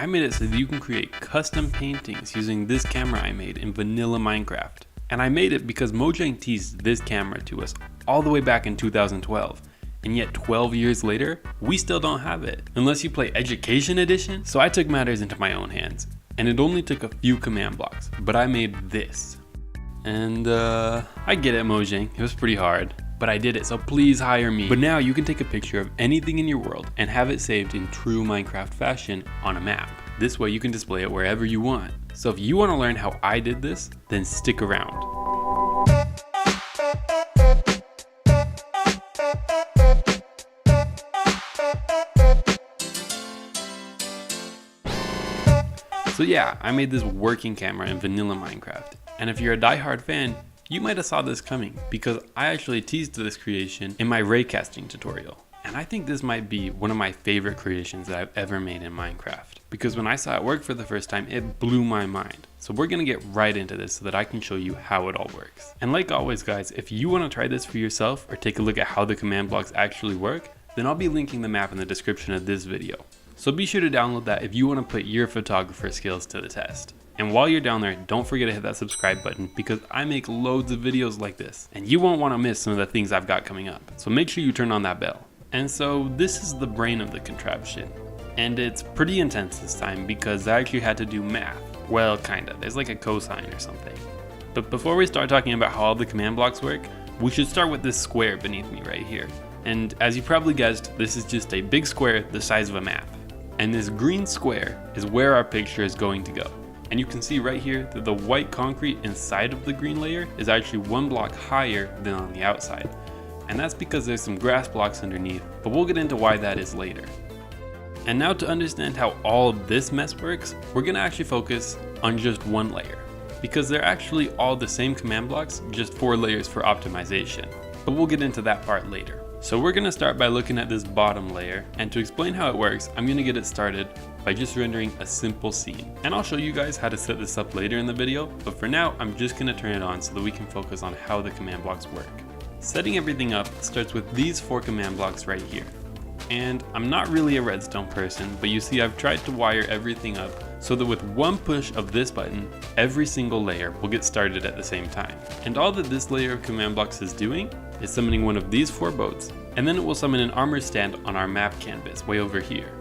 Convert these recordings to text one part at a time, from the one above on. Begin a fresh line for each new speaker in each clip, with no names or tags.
I made it so that you can create custom paintings using this camera I made in vanilla Minecraft. And I made it because Mojang teased this camera to us all the way back in 2012. And yet 12 years later, we still don't have it, unless you play Education Edition. So I took matters into my own hands, and it only took a few command blocks, but I made this. And I get it, Mojang, it was pretty hard, but I did it, so please hire me. But now you can take a picture of anything in your world and have it saved in true Minecraft fashion on a map. This way you can display it wherever you want. So if you want to learn how I did this, then stick around. So yeah, I made this working camera in vanilla Minecraft. And if you're a die-hard fan, you might have saw this coming because I actually teased this creation in my raycasting tutorial. And I think this might be one of my favorite creations that I've ever made in Minecraft. Because when I saw it work for the first time, it blew my mind. So we're gonna get right into this so that I can show you how it all works. And like always guys, if you wanna try this for yourself or take a look at how the command blocks actually work, then I'll be linking the map in the description of this video. So be sure to download that if you want to put your photographer skills to the test. And while you're down there, don't forget to hit that subscribe button because I make loads of videos like this and you won't want to miss some of the things I've got coming up. So make sure you turn on that bell. And so this is the brain of the contraption. And it's pretty intense this time because I actually had to do math. Well, kinda, there's like a cosine or something. But before we start talking about how all the command blocks work, we should start with this square beneath me right here. And as you probably guessed, this is just a big square the size of a map. And this green square is where our picture is going to go. And you can see right here that the white concrete inside of the green layer is actually one block higher than on the outside. And that's because there's some grass blocks underneath, but we'll get into why that is later. And now to understand how all of this mess works, we're gonna actually focus on just one layer. Because they're actually all the same command blocks, just 4 layers for optimization. But we'll get into that part later. So we're gonna start by looking at this bottom layer, and to explain how it works, I'm gonna get it started by just rendering a simple scene. And I'll show you guys how to set this up later in the video, but for now, I'm just gonna turn it on so that we can focus on how the command blocks work. Setting everything up starts with these 4 command blocks right here. And I'm not really a redstone person, but you see I've tried to wire everything up so that with one push of this button, every single layer will get started at the same time. And all that this layer of command blocks is doing is summoning one of these 4 boats, and then it will summon an armor stand on our map canvas way over here.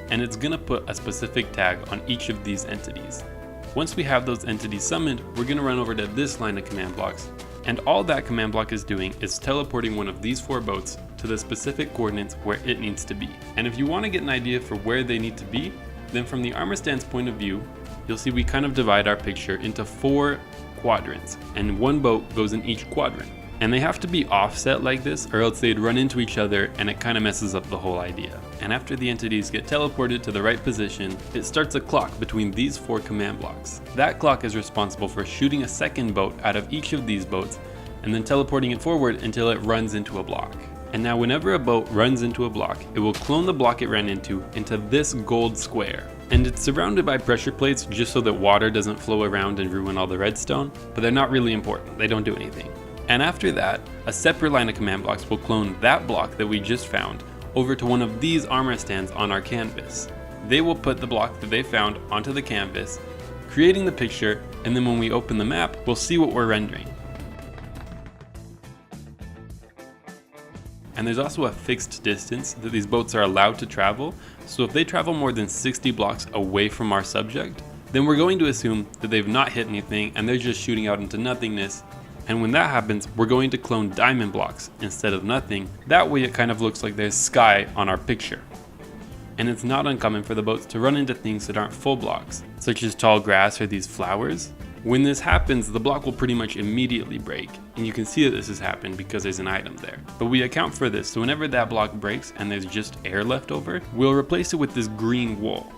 And it's gonna put a specific tag on each of these entities. Once we have those entities summoned, we're gonna run over to this line of command blocks, and all that command block is doing is teleporting one of these 4 boats to the specific coordinates where it needs to be. And if you wanna get an idea for where they need to be, then from the armor stand's point of view, you'll see we kind of divide our picture into 4 quadrants, and 1 boat goes in each quadrant. And they have to be offset like this or else they'd run into each other and it kind of messes up the whole idea. And after the entities get teleported to the right position, it starts a clock between these 4 command blocks. That clock is responsible for shooting a second boat out of each of these boats and then teleporting it forward until it runs into a block. And now whenever a boat runs into a block, it will clone the block it ran into this gold square. And it's surrounded by pressure plates just so that water doesn't flow around and ruin all the redstone, but they're not really important, they don't do anything. And after that, a separate line of command blocks will clone that block that we just found over to one of these armor stands on our canvas. They will put the block that they found onto the canvas, creating the picture, and then when we open the map, we'll see what we're rendering. And there's also a fixed distance that these boats are allowed to travel, so if they travel more than 60 blocks away from our subject, then we're going to assume that they've not hit anything and they're just shooting out into nothingness. And when that happens, we're going to clone diamond blocks instead of nothing. That way it kind of looks like there's sky on our picture. And it's not uncommon for the boats to run into things that aren't full blocks, such as tall grass or these flowers. When this happens, the block will pretty much immediately break, and you can see that this has happened because there's an item there. But we account for this, so whenever that block breaks and there's just air left over, we'll replace it with this green wool.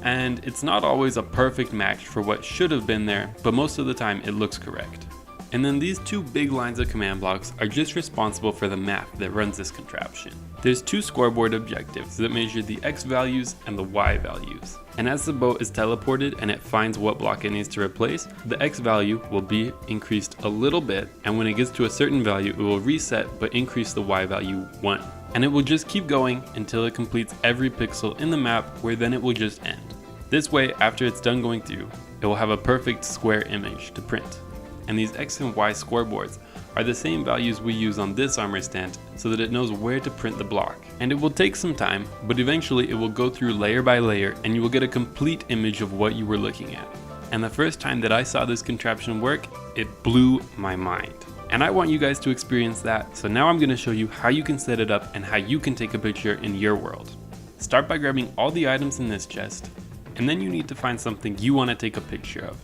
And it's not always a perfect match for what should have been there, but most of the time it looks correct. And then these 2 big lines of command blocks are just responsible for the map that runs this contraption. There's 2 scoreboard objectives that measure the X values and the Y values. And as the boat is teleported and it finds what block it needs to replace, the X value will be increased a little bit, and when it gets to a certain value, it will reset but increase the Y value 1. And it will just keep going until it completes every pixel in the map, where then it will just end. This way, after it's done going through, it will have a perfect square image to print. And these X and Y scoreboards are the same values we use on this armor stand so that it knows where to print the block. And it will take some time, but eventually it will go through layer by layer and you will get a complete image of what you were looking at. And the first time that I saw this contraption work, it blew my mind. And I want you guys to experience that, so now I'm going to show you how you can set it up and how you can take a picture in your world. Start by grabbing all the items in this chest, and then you need to find something you want to take a picture of.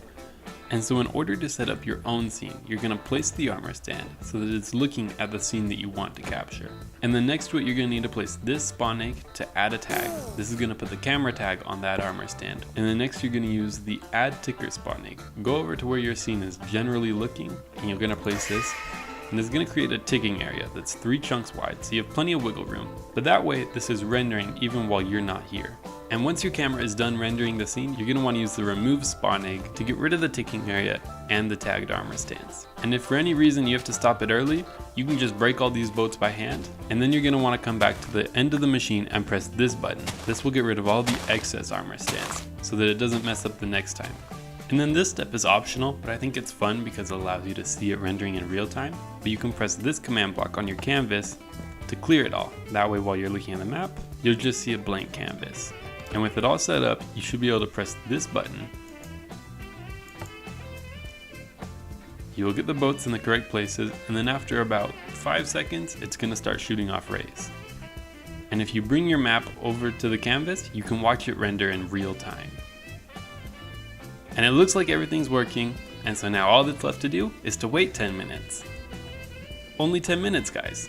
And so in order to set up your own scene, you're going to place the armor stand so that it's looking at the scene that you want to capture. And then next to it, you're going to need to place this spawn egg to add a tag. This is going to put the camera tag on that armor stand. And then next you're going to use the add ticker spawn egg. Go over to where your scene is generally looking, and you're going to place this. And it's going to create a ticking area that's 3 chunks wide, so you have plenty of wiggle room. But that way, this is rendering even while you're not here. And once your camera is done rendering the scene, you're going to want to use the remove spawn egg to get rid of the ticking area and the tagged armor stands. And if for any reason you have to stop it early, you can just break all these boats by hand, and then you're going to want to come back to the end of the machine and press this button. This will get rid of all the excess armor stands so that it doesn't mess up the next time. And then this step is optional, but I think it's fun because it allows you to see it rendering in real time. But you can press this command block on your canvas to clear it all. That way while you're looking at the map, you'll just see a blank canvas. And with it all set up, you should be able to press this button. You will get the boats in the correct places, and then after about 5 seconds, it's going to start shooting off rays. And if you bring your map over to the canvas, you can watch it render in real time. And it looks like everything's working, and so now all that's left to do is to wait 10 minutes. Only 10 minutes, guys.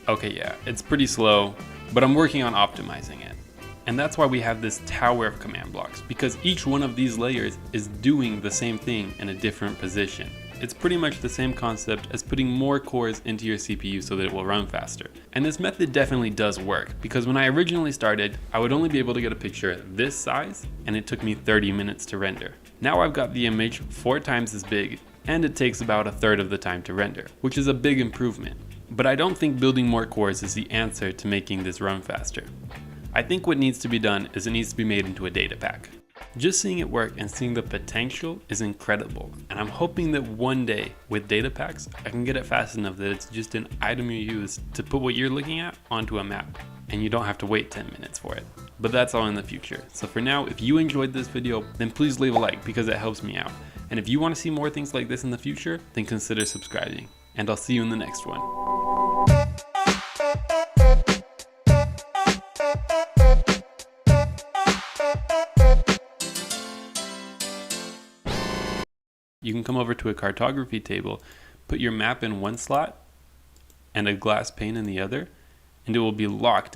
Okay, yeah, it's pretty slow, but I'm working on optimizing it. And that's why we have this tower of command blocks, because each one of these layers is doing the same thing in a different position. It's pretty much the same concept as putting more cores into your CPU so that it will run faster. And this method definitely does work, because when I originally started, I would only be able to get a picture this size, and it took me 30 minutes to render. Now I've got the image 4 times as big, and it takes about 1/3 of the time to render, which is a big improvement. But I don't think building more cores is the answer to making this run faster. I think what needs to be done is it needs to be made into a data pack. Just seeing it work and seeing the potential is incredible, and I'm hoping that one day with data packs I can get it fast enough that it's just an item you use to put what you're looking at onto a map, and you don't have to wait 10 minutes for it. But that's all in the future. So for now, if you enjoyed this video, then please leave a like because it helps me out. And if you want to see more things like this in the future, then consider subscribing. And I'll see you in the next one. You can come over to a cartography table, put your map in one slot and a glass pane in the other, and it will be locked